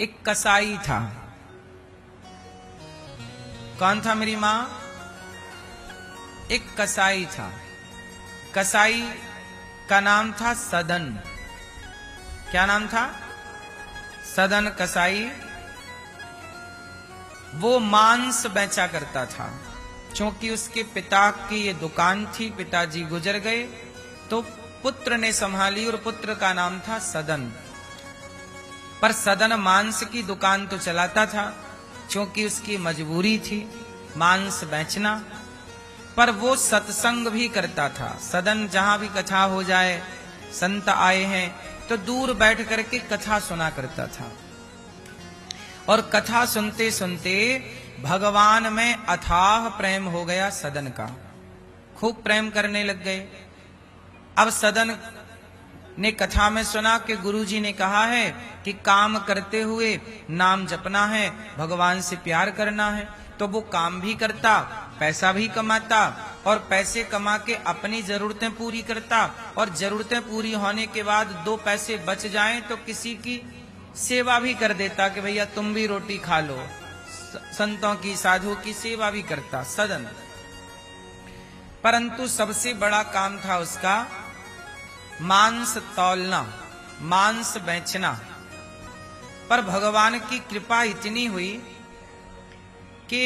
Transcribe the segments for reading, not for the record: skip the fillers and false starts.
एक कसाई था। कौन था मेरी मां? एक कसाई था। कसाई का नाम था सदन। क्या नाम था? सदन कसाई। वो मांस बेचा करता था। क्योंकि उसके पिता की ये दुकान थी, पिताजी गुजर गए तो पुत्र ने संभाली और पुत्र का नाम था सदन। पर सदन मांस की दुकान तो चलाता था क्योंकि उसकी मजबूरी थी मांस बेचना, पर वो सत्संग भी करता था। सदन जहां भी कथा हो जाए, संत आए हैं तो दूर बैठ करके कथा सुना करता था। और कथा सुनते सुनते भगवान में अथाह प्रेम हो गया सदन का। खूब प्रेम करने लग गए। अब सदन ने कथा में सुना कि गुरुजी ने कहा है कि काम करते हुए नाम जपना है, भगवान से प्यार करना है। तो वो काम भी करता, पैसा भी कमाता और पैसे कमा के अपनी जरूरतें पूरी करता, और जरूरतें पूरी होने के बाद 2 पैसे बच जाएं तो किसी की सेवा भी कर देता कि भैया तुम भी रोटी खा लो। संतों की, साधु की सेवा भी करता सदन। परंतु सबसे बड़ा काम था उसका मांस तौलना, मांस बेचना। पर भगवान की कृपा इतनी हुई कि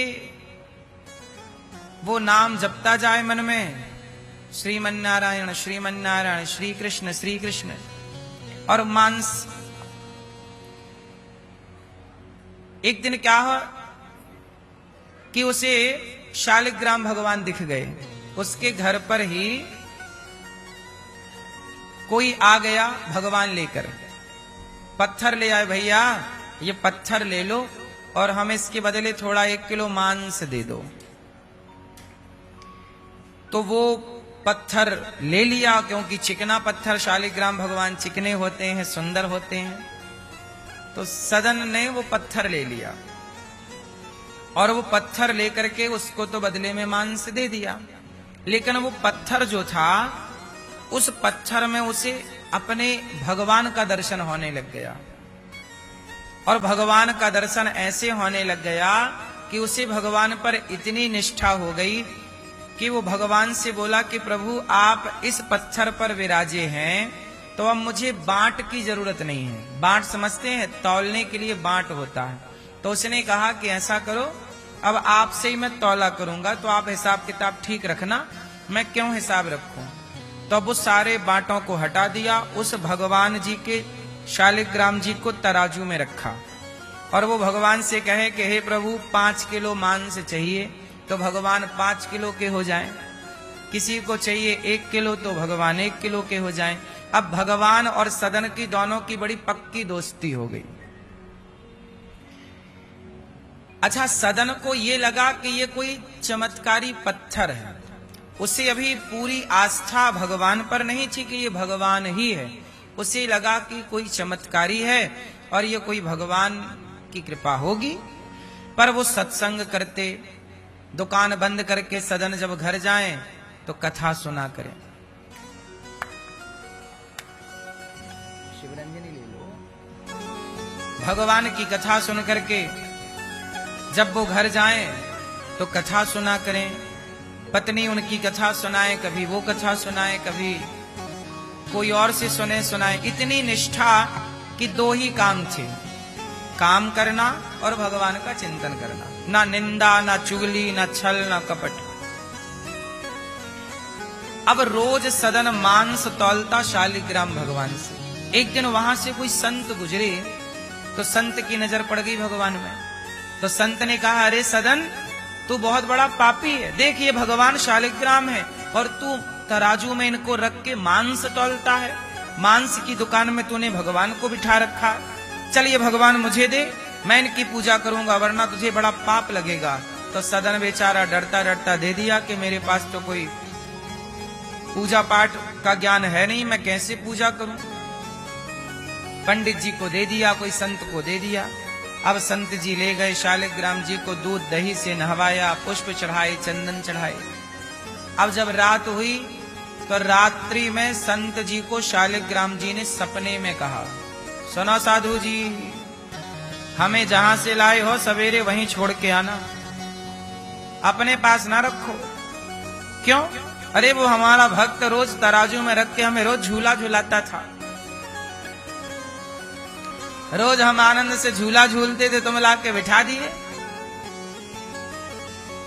वो नाम जपता जाए मन में, श्रीमन्नारायण श्रीमन्नारायण, श्री कृष्ण श्री कृष्ण। और मांस, एक दिन क्या हुआ कि उसे शालिग्राम भगवान दिख गए। उसके घर पर ही कोई आ गया भगवान लेकर, पत्थर ले आए, भैया ये पत्थर ले लो और हमें इसके बदले थोड़ा 1 किलो मांस दे दो। तो वो पत्थर ले लिया, क्योंकि चिकना पत्थर, शालिग्राम भगवान चिकने होते हैं, सुंदर होते हैं। तो सदन ने वो पत्थर ले लिया और वो पत्थर लेकर के उसको तो बदले में मांस दे दिया। लेकिन वो पत्थर जो था, उस पत्थर में उसे अपने भगवान का दर्शन होने लग गया। और भगवान का दर्शन ऐसे होने लग गया कि उसे भगवान पर इतनी निष्ठा हो गई कि वो भगवान से बोला कि प्रभु आप इस पत्थर पर विराजे हैं तो अब मुझे बांट की जरूरत नहीं है। बांट समझते हैं? तौलने के लिए बांट होता है। तो उसने कहा कि ऐसा करो, अब आपसे ही मैं तौला करूंगा, तो आप हिसाब किताब ठीक रखना, मैं क्यों हिसाब रखूं। तो अब उस सारे बांटों को हटा दिया, उस भगवान जी के शालिग्राम जी को तराजू में रखा और वो भगवान से कहे कि हे प्रभु 5 किलो मांस चाहिए, तो भगवान 5 किलो के हो जाएं। किसी को चाहिए 1 किलो तो भगवान 1 किलो के हो जाएं। अब भगवान और सदन की दोनों की बड़ी पक्की दोस्ती हो गई। अच्छा, सदन को ये लगा कि ये कोई चमत्कारी पत्थर है। उसे अभी पूरी आस्था भगवान पर नहीं थी कि ये भगवान ही है। उसे लगा कि कोई चमत्कारी है और ये कोई भगवान की कृपा होगी। पर वो सत्संग करते, दुकान बंद करके सदन जब घर जाएं तो कथा सुना करें। शिवरंजनी ले लो। भगवान की कथा सुन करके जब वो घर जाएं तो कथा सुना करें। पत्नी उनकी कथा सुनाए, कभी वो कथा सुनाए, कभी कोई और से सुनाए। इतनी निष्ठा कि 2 ही काम थे, काम करना और भगवान का चिंतन करना। ना निंदा, ना चुगली, ना छल, ना कपट। अब रोज सदन मांस तौलता शालिग्राम भगवान से। एक दिन वहां से कोई संत गुजरे तो संत की नजर पड़ गई भगवान में। तो संत ने कहा, अरे सदन, तू बहुत बड़ा पापी है। देख ये भगवान शालिग्राम है और तू तराजू में इनको रख के मांस तौलता है। मांस की दुकान में तूने भगवान को बिठा रखा। चल ये भगवान मुझे दे, मैं इनकी पूजा करूंगा, वरना तुझे बड़ा पाप लगेगा। तो सदन बेचारा डरता डरता दे दिया कि मेरे पास तो कोई पूजा पाठ का ज्ञान है नहीं, मैं कैसे पूजा करूं। पंडित जी को दे दिया, कोई संत को दे दिया। अब संत जी ले गए शालिग्राम जी को, दूध दही से नहवाया, पुष्प चढ़ाए, चंदन चढ़ाए। अब जब रात हुई तो रात्रि में संत जी को शालिग्राम जी ने सपने में कहा, सुनो साधु जी, हमें जहां से लाए हो सवेरे वहीं छोड़ के आना, अपने पास ना रखो। क्यों? अरे वो हमारा भक्त रोज तराजू में रख के हमें रोज झूला झूलाता था, रोज हम आनंद से झूला झूलते थे, तुम ला के बिठा दिए,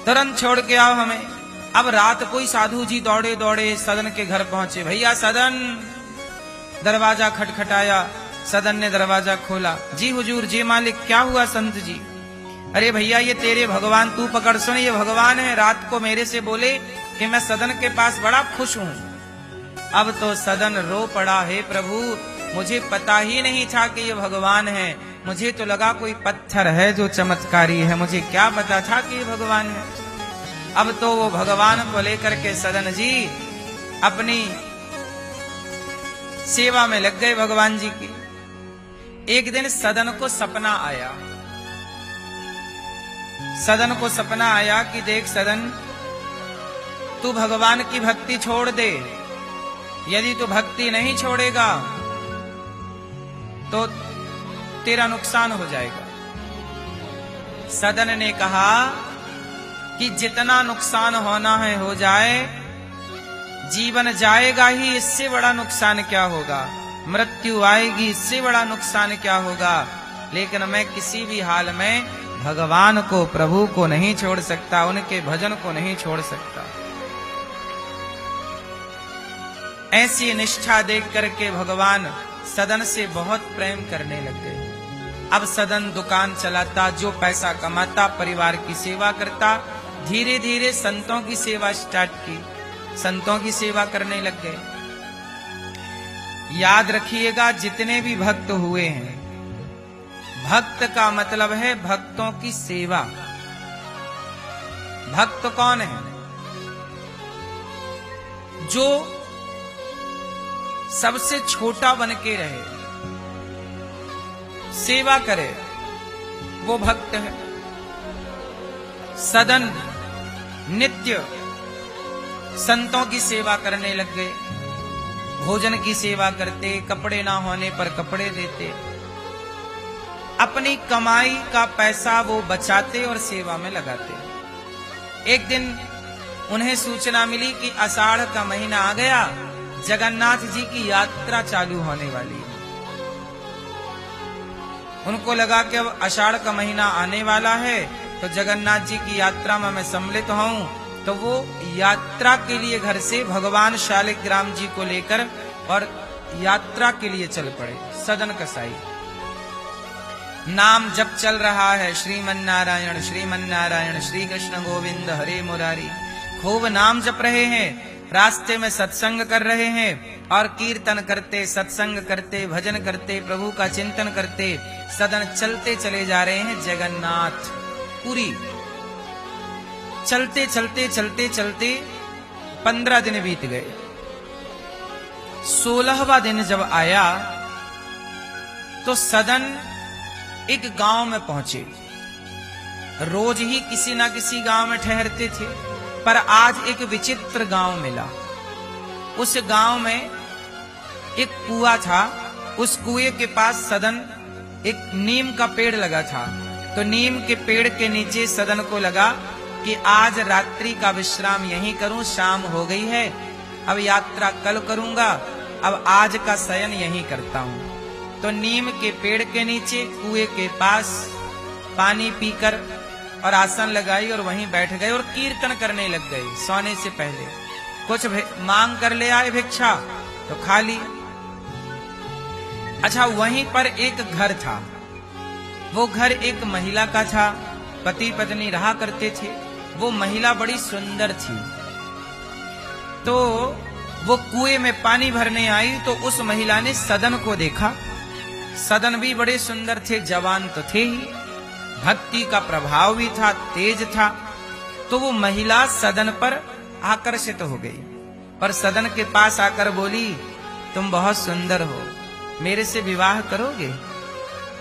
तुरंत छोड़ के आओ हमें। अब रात कोई साधु जी दौड़े दौड़े सदन के घर पहुंचे। भैया सदन, दरवाजा खटखटाया, सदन ने दरवाजा खोला। जी हुजूर, जी मालिक, क्या हुआ संत जी? अरे भैया ये तेरे भगवान, तू पकड़ सुन, ये भगवान है, रात को मेरे से बोले कि मैं सदन के पास बड़ा खुश हूं। अब तो सदन रो पड़ा, हे प्रभु मुझे पता ही नहीं था कि ये भगवान है, मुझे तो लगा कोई पत्थर है जो चमत्कारी है, मुझे क्या पता था कि ये भगवान है। अब तो वो भगवान को लेकर के सदन जी अपनी सेवा में लग गए भगवान जी की। एक दिन सदन को सपना आया, सदन को सपना आया कि देख सदन, तू भगवान की भक्ति छोड़ दे, यदि तू भक्ति नहीं छोड़ेगा तो तेरा नुकसान हो जाएगा। सदन ने कहा कि जितना नुकसान होना है हो जाए, जीवन जाएगा ही, इससे बड़ा नुकसान क्या होगा, मृत्यु आएगी, इससे बड़ा नुकसान क्या होगा, लेकिन मैं किसी भी हाल में भगवान को, प्रभु को नहीं छोड़ सकता, उनके भजन को नहीं छोड़ सकता। ऐसी निष्ठा देख करके भगवान सदन से बहुत प्रेम करने लग गए। अब सदन दुकान चलाता, जो पैसा कमाता परिवार की सेवा करता, धीरे धीरे संतों की सेवा स्टार्ट की, संतों की सेवा करने लग गए। याद रखिएगा, जितने भी भक्त हुए हैं, भक्त का मतलब है भक्तों की सेवा। भक्त कौन है? जो सबसे छोटा बन के रहे, सेवा करे, वो भक्त है। सदन नित्य संतों की सेवा करने लग गए, भोजन की सेवा करते, कपड़े ना होने पर कपड़े देते, अपनी कमाई का पैसा वो बचाते और सेवा में लगाते। एक दिन उन्हें सूचना मिली कि आषाढ़ का महीना आ गया, जगन्नाथ जी की यात्रा चालू होने वाली है। उनको लगा कि अब आषाढ़ का महीना आने वाला है तो जगन्नाथ जी की यात्रा में मैं सम्मिलित हूं, तो वो यात्रा के लिए घर से भगवान शालिग्राम जी को लेकर और यात्रा के लिए चल पड़े। सदन कसाई नाम जप चल रहा है, श्रीमन्नारायण श्रीमन्नारायण, श्री कृष्ण गोविंद हरे मुरारी, खूब नाम जप रहे हैं, रास्ते में सत्संग कर रहे हैं और कीर्तन करते, सत्संग करते, भजन करते, प्रभु का चिंतन करते सदन चलते चले जा रहे हैं जगन्नाथ पुरी। चलते चलते चलते चलते 15 दिन बीत गए। 16वां दिन जब आया तो सदन एक गांव में पहुंचे। रोज ही किसी ना किसी गांव में ठहरते थे, पर आज एक विचित्र गांव मिला। उस गांव में एक कुआं था, उस कुएं के पास सदन एक नीम का पेड़ लगा था, तो नीम के पेड़ के नीचे सदन को लगा कि आज रात्रि का विश्राम यहीं करूं, शाम हो गई है, अब यात्रा कल करूंगा, अब आज का शयन यहीं करता हूं। तो नीम के पेड़ के नीचे कुएं के पास पानी पीकर और आसन लगाई और वहीं बैठ गए और कीर्तन करने लग गए। सोने से पहले कुछ मांग कर ले आए भिक्षा तो खा ली। अच्छा, वहीं पर एक घर था, वो घर एक महिला का था, पति पत्नी रहा करते थे। वो महिला बड़ी सुंदर थी, तो वो कुएं में पानी भरने आई तो उस महिला ने सदन को देखा। सदन भी बड़े सुंदर थे, जवान तो थे ही, भक्ति का प्रभाव भी था, तेज था। तो वो महिला सदन पर आकर्षित हो गई और सदन के पास आकर बोली, तुम बहुत सुंदर हो, मेरे से विवाह करोगे?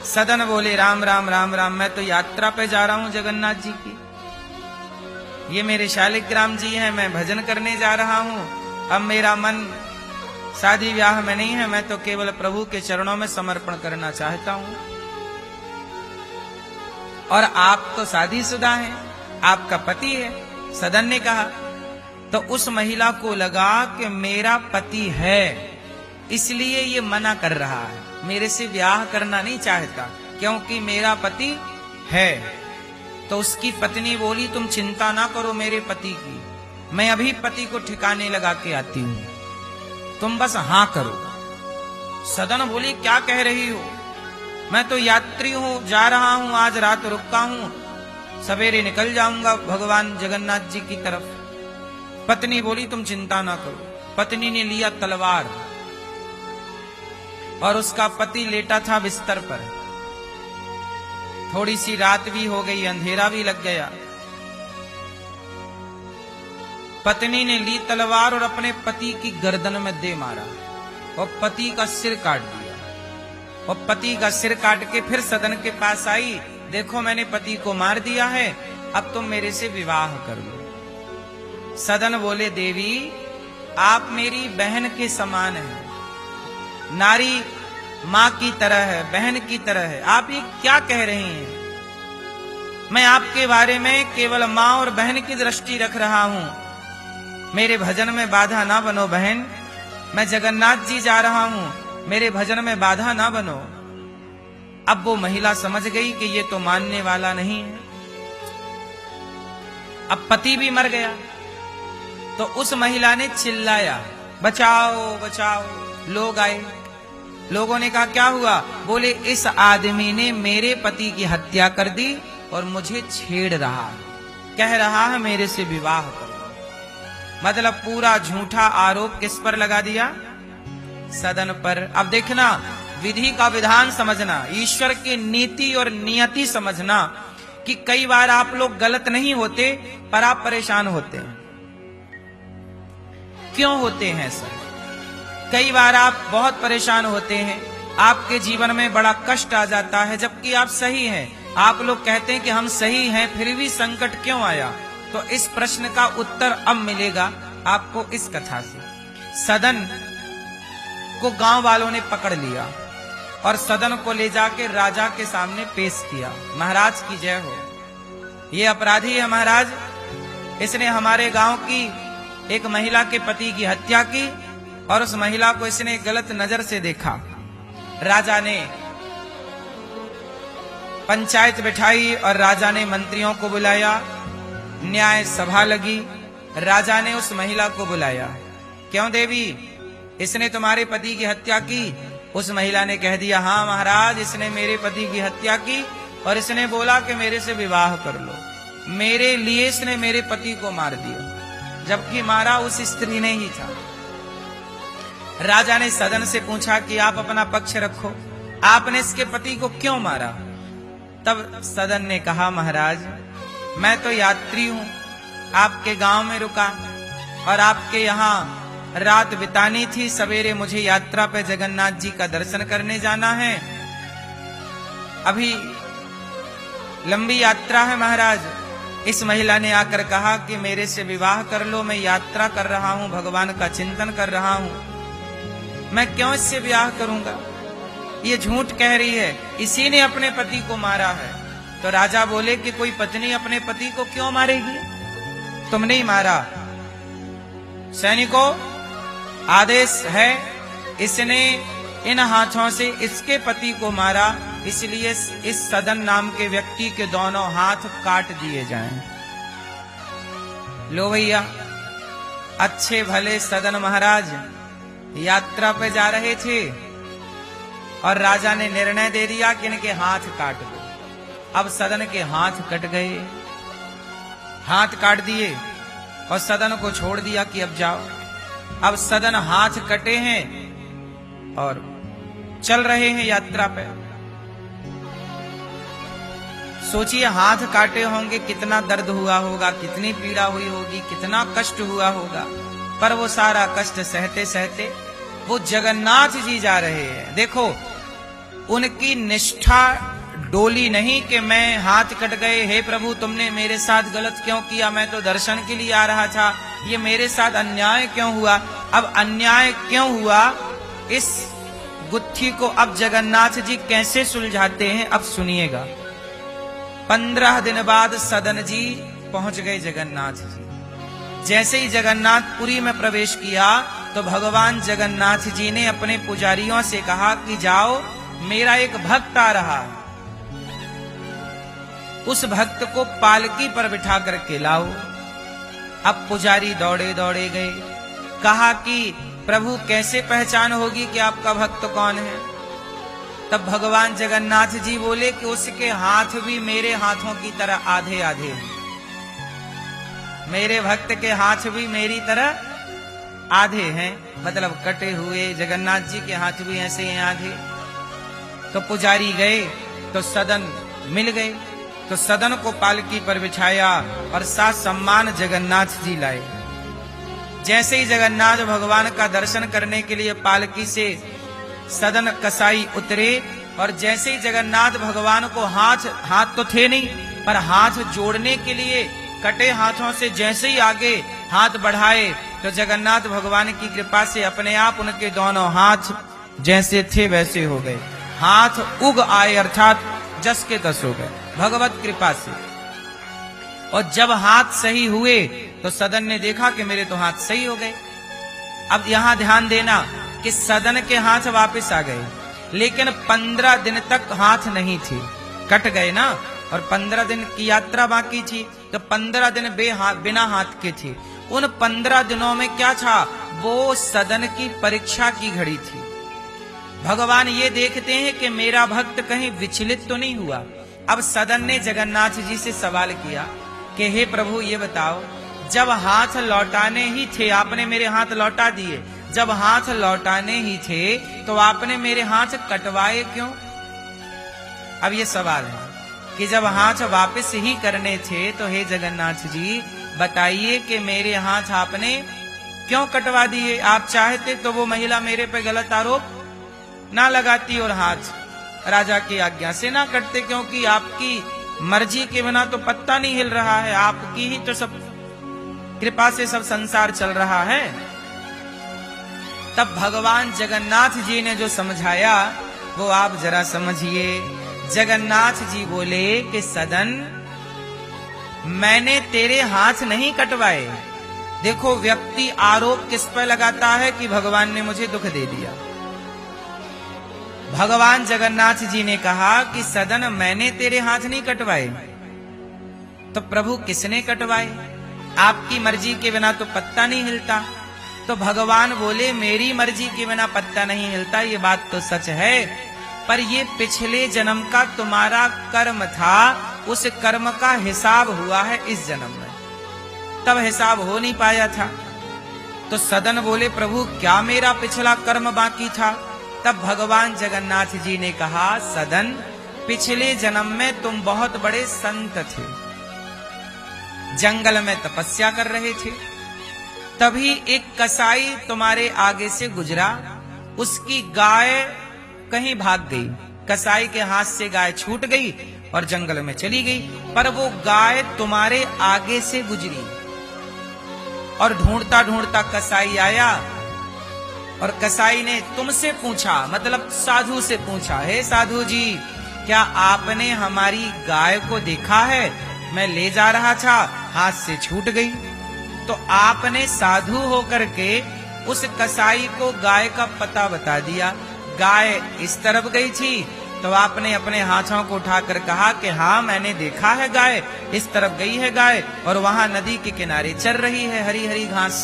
सदन बोले, राम राम राम राम, मैं तो यात्रा पे जा रहा हूं जगन्नाथ जी की, ये मेरे शालिग्राम जी हैं, मैं भजन करने जा रहा हूं, अब मेरा मन शादी ब्याह में नहीं है, मैं तो केवल प्रभु के चरणों में समर्पण करना चाहता हूं। और आप तो शादीशुदा हैं, आपका पति है। सदन ने कहा। तो उस महिला को लगा कि मेरा पति है, इसलिए ये मना कर रहा है, मेरे से ब्याह करना नहीं चाहता क्योंकि मेरा पति है। तो उसकी पत्नी बोली, तुम चिंता ना करो मेरे पति की, मैं अभी पति को ठिकाने लगा के आती हूं, तुम बस हां करो। सदन बोली, क्या कह रही हो? मैं तो यात्री हूं, जा रहा हूं, आज रात रुकता हूं, सवेरे निकल जाऊंगा भगवान जगन्नाथ जी की तरफ। पत्नी बोली, तुम चिंता ना करो। पत्नी ने लिया तलवार और उसका पति लेटा था बिस्तर पर। थोड़ी सी रात भी हो गई, अंधेरा भी लग गया। पत्नी ने ली तलवार और अपने पति की गर्दन में दे मारा और पति का सिर काट दिया। और पति का सिर काट के फिर सदन के पास आई, देखो मैंने पति को मार दिया है, अब तुम मेरे से विवाह कर लो। सदन बोले, देवी आप मेरी बहन के समान हैं, नारी माँ की तरह है, बहन की तरह है, आप ये क्या कह रही हैं? मैं आपके बारे में केवल माँ और बहन की दृष्टि रख रहा हूं, मेरे भजन में बाधा ना बनो बहन, मैं जगन्नाथ जी जा रहा हूं, मेरे भजन में बाधा ना बनो। अब वो महिला समझ गई कि ये तो मानने वाला नहीं है। अब पति भी मर गया तो उस महिला ने चिल्लाया, बचाओ बचाओ। लोग आए, लोगों ने कहा क्या हुआ? बोले, इस आदमी ने मेरे पति की हत्या कर दी और मुझे छेड़ रहा है, कह रहा है मेरे से विवाह करो। मतलब पूरा झूठा आरोप किस पर लगा दिया? सदन पर। अब देखना, विधि का विधान समझना, ईश्वर की नीति और नियति समझना कि कई बार आप लोग गलत नहीं होते पर आप परेशान होते हैं। क्यों होते हैं सर? कई बार आप बहुत परेशान होते हैं, आपके जीवन में बड़ा कष्ट आ जाता है जबकि आप सही हैं। आप लोग कहते हैं कि हम सही हैं फिर भी संकट क्यों आया? तो इस प्रश्न का उत्तर अब मिलेगा आपको इस कथा से। सदन को गांव वालों ने पकड़ लिया और सदन को ले जाके राजा के सामने पेश किया। महाराज की जय हो, ये अपराधी है महाराज, इसने हमारे गांव की एक महिला के पति की हत्या की और उस महिला को इसने गलत नजर से देखा। राजा ने पंचायत बिठाई और राजा ने मंत्रियों को बुलाया, न्याय सभा लगी। राजा ने उस महिला को बुलाया, क्यों देवी, इसने तुम्हारे पति की हत्या की? उस महिला ने कह दिया, हाँ महाराज, इसने मेरे पति की हत्या की और इसने बोला कि मेरे से विवाह कर लो। मेरे लिए इसने मेरे पति को मार दिया, जबकि मारा उस स्त्री ने ही था। राजा ने सदन से पूछा कि आप अपना पक्ष रखो, आपने इसके पति को क्यों मारा? तब सदन ने कहा, महाराज मैं तो यात्री हूं, आपके गांव में रुका और आपके यहाँ रात बितानी थी, सवेरे मुझे यात्रा पे जगन्नाथ जी का दर्शन करने जाना है। अभी लंबी यात्रा है महाराज। इस महिला ने आकर कहा कि मेरे से विवाह कर लो, मैं यात्रा कर रहा हूं, भगवान का चिंतन कर रहा हूं, मैं क्यों इससे विवाह करूंगा? ये झूठ कह रही है, इसी ने अपने पति को मारा है। तो राजा बोले कि कोई पत्नी अपने पति को क्यों मारेगी? तुमने ही मारा। सैनिकों, आदेश है, इसने इन हाथों से इसके पति को मारा, इसलिए इस सदन नाम के व्यक्ति के दोनों हाथ काट दिए जाएं। लो भैया, अच्छे भले सदन महाराज यात्रा पे जा रहे थे और राजा ने निर्णय दे दिया कि इनके हाथ काट दो। अब सदन के हाथ कट गए, हाथ काट दिए और सदन को छोड़ दिया कि अब जाओ। अब सदन हाथ कटे हैं और चल रहे हैं यात्रा पे। सोचिए, हाथ काटे होंगे, कितना दर्द हुआ होगा, कितनी पीड़ा हुई होगी, कितना कष्ट हुआ होगा। पर वो सारा कष्ट सहते सहते वो जगन्नाथ जी जा रहे हैं। देखो, उनकी निष्ठा डोली नहीं कि मैं हाथ कट गए, हे प्रभु तुमने मेरे साथ गलत क्यों किया, मैं तो दर्शन के लिए आ रहा था, ये मेरे साथ अन्याय क्यों हुआ? अब अन्याय क्यों हुआ, इस गुत्थी को अब जगन्नाथ जी कैसे सुलझाते हैं, अब सुनिएगा। 15 दिन बाद सदन जी पहुंच गए जगन्नाथ जी। जैसे ही जगन्नाथपुरी में प्रवेश किया तो भगवान जगन्नाथ जी ने अपने पुजारियों से कहा कि जाओ, मेरा एक भक्त आ रहा है, उस भक्त को पालकी पर बिठा करके लाओ। अब पुजारी दौड़े दौड़े गए, कहा कि प्रभु कैसे पहचान होगी कि आपका भक्त कौन है। तब भगवान जगन्नाथ जी बोले कि उसके हाथ भी मेरे हाथों की तरह आधे आधे हैं, मेरे भक्त के हाथ भी मेरी तरह आधे हैं, मतलब कटे हुए। जगन्नाथ जी के हाथ भी ऐसे हैं आधे। तो पुजारी गए तो सदन मिल गए, तो सदन को पालकी पर बिछाया और साथ सम्मान जगन्नाथ जी लाए। जैसे ही जगन्नाथ भगवान का दर्शन करने के लिए पालकी से सदन कसाई उतरे, और जैसे ही जगन्नाथ भगवान को हाथ तो थे नहीं, पर हाथ जोड़ने के लिए कटे हाथों से जैसे ही आगे हाथ बढ़ाए तो जगन्नाथ भगवान की कृपा से अपने आप उनके दोनों हाथ जैसे थे वैसे हो गए। हाथ उग आए, अर्थात जस के तस हो गए भगवत कृपा से। और जब हाथ सही हुए तो सदन ने देखा कि मेरे तो हाथ सही हो गए। अब यहां ध्यान देना कि सदन के हाथ वापस आ गए, लेकिन 15 दिन तक हाथ नहीं थे, कट गए ना, और 15 दिन की यात्रा बाकी थी, तो 15 दिन बिना हाथ के थे। उन 15 दिनों में क्या था, वो सदन की परीक्षा की घड़ी थी। भगवान ये देखते हैं कि मेरा भक्त कहीं विचलित तो नहीं हुआ। अब सदन ने जगन्नाथ जी से सवाल किया कि हे प्रभु ये बताओ, जब हाथ लौटाने ही थे आपने मेरे हाथ लौटा दिए, जब हाथ लौटाने ही थे तो आपने मेरे हाथ कटवाए क्यों? अब ये सवाल है कि जब हाथ वापस ही करने थे तो हे जगन्नाथ जी बताइए कि मेरे हाथ आपने क्यों कटवा दिए? आप चाहते तो वो महिला मेरे पे गलत आरोप ना लगाती और हाथ राजा की आज्ञा से ना कटते, क्योंकि आपकी मर्जी के बिना तो पत्ता नहीं हिल रहा है, आपकी ही तो सब कृपा से सब संसार चल रहा है। तब भगवान जगन्नाथ जी ने जो समझाया वो आप जरा समझिए। जगन्नाथ जी बोले कि सदन, मैंने तेरे हाथ नहीं कटवाए। देखो व्यक्ति आरोप किस पर लगाता है कि भगवान ने मुझे दुख दे दिया। भगवान जगन्नाथ जी ने कहा कि सदन, मैंने तेरे हाथ नहीं कटवाए। तो प्रभु किसने कटवाए? आपकी मर्जी के बिना तो पत्ता नहीं हिलता। तो भगवान बोले मेरी मर्जी के बिना पत्ता नहीं हिलता, ये बात तो सच है, पर ये पिछले जन्म का तुम्हारा कर्म था, उस कर्म का हिसाब हुआ है इस जन्म में, तब हिसाब हो नहीं पाया था। तो सदन बोले प्रभु क्या मेरा पिछला कर्म बाकी था? तब भगवान जगन्नाथ जी ने कहा सदन, पिछले जन्म में तुम बहुत बड़े संत थे, जंगल में तपस्या कर रहे थे, तभी एक कसाई तुम्हारे आगे से गुजरा, उसकी गाय कहीं भाग गई, कसाई के हाथ से गाय छूट गई और जंगल में चली गई, पर वो गाय तुम्हारे आगे से गुजरी और ढूंढता ढूंढता कसाई आया और कसाई ने तुमसे पूछा, मतलब साधु से पूछा, हे साधु जी क्या आपने हमारी गाय को देखा है? मैं ले जा रहा था, हाथ से छूट गई। तो आपने साधु होकर के उस कसाई को गाय का पता बता दिया। गाय इस तरफ गई थी तो आपने अपने हाथों को उठाकर कहा कि हाँ मैंने देखा है, गाय इस तरफ गई है गाय, और वहां नदी के किनारे चर रही है हरी हरी घास।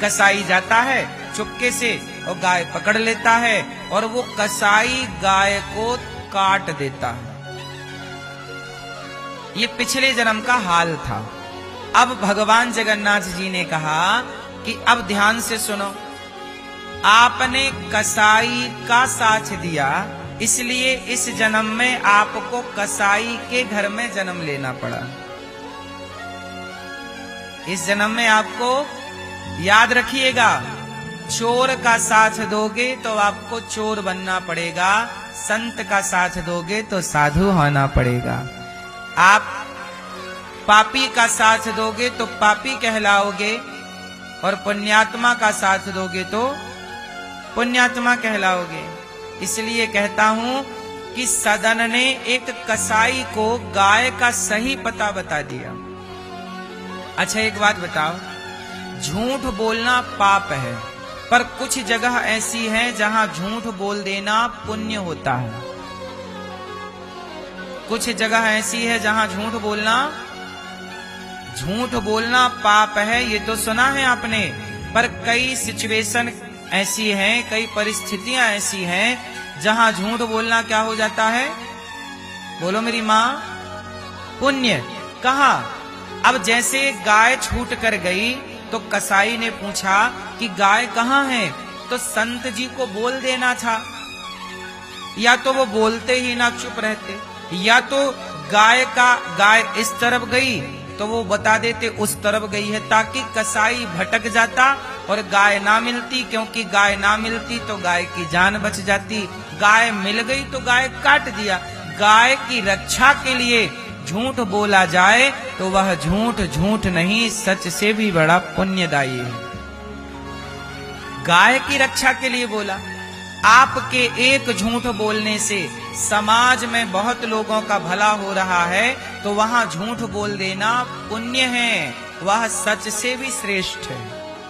कसाई जाता है चुपके से और गाय पकड़ लेता है और वो कसाई गाय को काट देता है। ये पिछले जन्म का हाल था। अब भगवान जगन्नाथ जी ने कहा कि अब ध्यान से सुनो, आपने कसाई का साथ दिया, इसलिए इस जन्म में आपको कसाई के घर में जन्म लेना पड़ा। इस जन्म में आपको याद रखिएगा, चोर का साथ दोगे तो आपको चोर बनना पड़ेगा, संत का साथ दोगे तो साधु होना पड़ेगा। आप पापी का साथ दोगे तो पापी कहलाओगे और पुण्यात्मा का साथ दोगे तो पुण्यात्मा कहलाओगे। इसलिए कहता हूं कि सदन ने एक कसाई को गाय का सही पता बता दिया। अच्छा एक बात बताओ, झूठ बोलना पाप है, पर कुछ जगह ऐसी है जहां झूठ बोल देना पुण्य होता है। कुछ जगह ऐसी है जहां झूठ बोलना पाप है, ये तो सुना है आपने। पर कई सिचुएशन ऐसी हैं, कई परिस्थितियां ऐसी हैं जहां झूठ बोलना क्या हो जाता है? बोलो मेरी माँ, पुण्य। कहा? अब जैसे गाय छूट कर गई तो कसाई ने पूछा कि गाय कहाँ है, तो संत जी को बोल देना था। या तो वो बोलते ही ना, चुप रहते, या तो गाय इस तरफ गई तो वो बता देते उस तरफ गई है, ताकि कसाई भटक जाता और गाय ना मिलती। क्योंकि गाय ना मिलती तो गाय की जान बच जाती, गाय मिल गई तो गाय काट दिया। गाय की रक्षा के लिए झूठ बोला जाए तो वह झूठ नहीं, सच से भी बड़ा पुण्यदायी है। गाय की रक्षा के लिए बोला। आपके एक झूठ बोलने से समाज में बहुत लोगों का भला हो रहा है, तो वहां झूठ बोल देना पुण्य है, वह सच से भी श्रेष्ठ है।